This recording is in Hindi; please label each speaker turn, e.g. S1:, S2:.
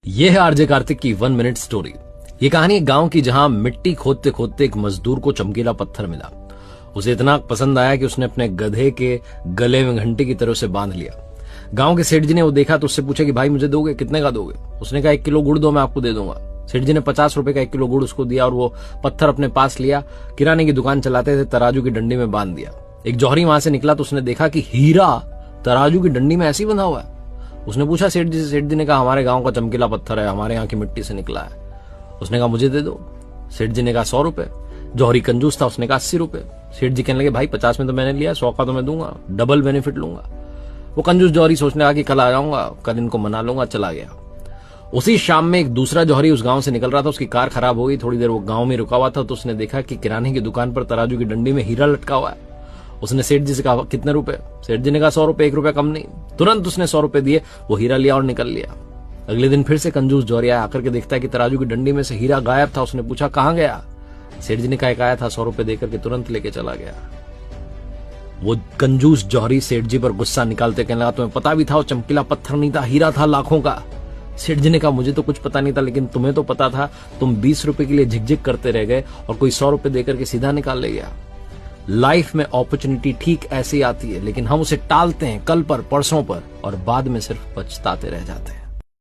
S1: यह है आरजे कार्तिक की 1 मिनट स्टोरी। ये कहानी एक गांव की जहां मिट्टी खोदते खोदते एक मजदूर को चमकीला पत्थर मिला। उसे इतना पसंद आया कि उसने अपने गधे के गले में घंटे की तरह से बांध लिया। गांव के सेठ जी ने वो देखा तो उससे पूछा कि भाई मुझे दोगे, कितने का दोगे? उसने कहा 1 किलो गुड़ दो, मैं आपको दे दूंगा। सेठ जी ने 50 रुपए का 1 किलो गुड़ उसको दिया और वो पत्थर अपने पास लिया, किराने की दुकान चलाते थे, तराजू की डंडी में बांध दिया। एक जौहरी वहां से निकला तो उसने देखा कि हीरा तराजू की डंडी में ऐसे ही बंधा हुआ है। उसने पूछा सेठ जी से, सेठ जी ने कहा हमारे गांव का चमकीला पत्थर है, हमारे यहाँ की मिट्टी से निकला है। उसने कहा मुझे दे दो। सेठ जी ने कहा 100 रुपए। जौहरी कंजूस था, उसने कहा 80 रुपए। सेठ जी कहने लगे भाई 50 में तो मैंने लिया, 100 का तो मैं दूंगा, डबल बेनिफिट लूंगा। वो कंजूस जौहरी सोचने लगा कि कल आ जाऊंगा, कल इनको मना लूंगा, चला गया। उसी शाम में एक दूसरा जौहरी उस गांव से निकल रहा था, उसकी कार खराब हो गई। थोड़ी देर वो गांव में रुका हुआ था तो उसने देखा कि किराने की दुकान पर तराजू की डंडी में हीरा लटका हुआ है। उसने सेठ जी से कहा कितने रुपए? सेठ जी ने कहा 100 रुपए, 1 रुपया कम नहीं। तुरंत उसने 100 रुपए दिए, वो हीरा लिया और निकल लिया। अगले दिन फिर से कंजूस जौहरी आया, आकर के देखता है कि तराजू की डंडी में से हीरा गायब था। उसने पूछा कहां गया? सेठ जी ने कहा आया था, 100 रुपए देकर के तुरंत लेके चला गया। वो कंजूस जौहरी सेठ जी पर गुस्सा निकालते कहने लगा तुम्हें पता भी था वो चमकीला पत्थर नहीं था, हीरा था लाखों का। सेठ जी ने कहा मुझे तो कुछ पता नहीं था, लेकिन तुम्हें तो पता था। तुम 20 रुपए के लिए झिकझिक करते रह गए और कोई 100 रुपए देकर के सीधा निकाल ले गया। लाइफ में अपॉर्चुनिटी ठीक ऐसे ही आती है, लेकिन हम उसे टालते हैं कल पर, परसों पर, और बाद में सिर्फ पछताते रह जाते हैं।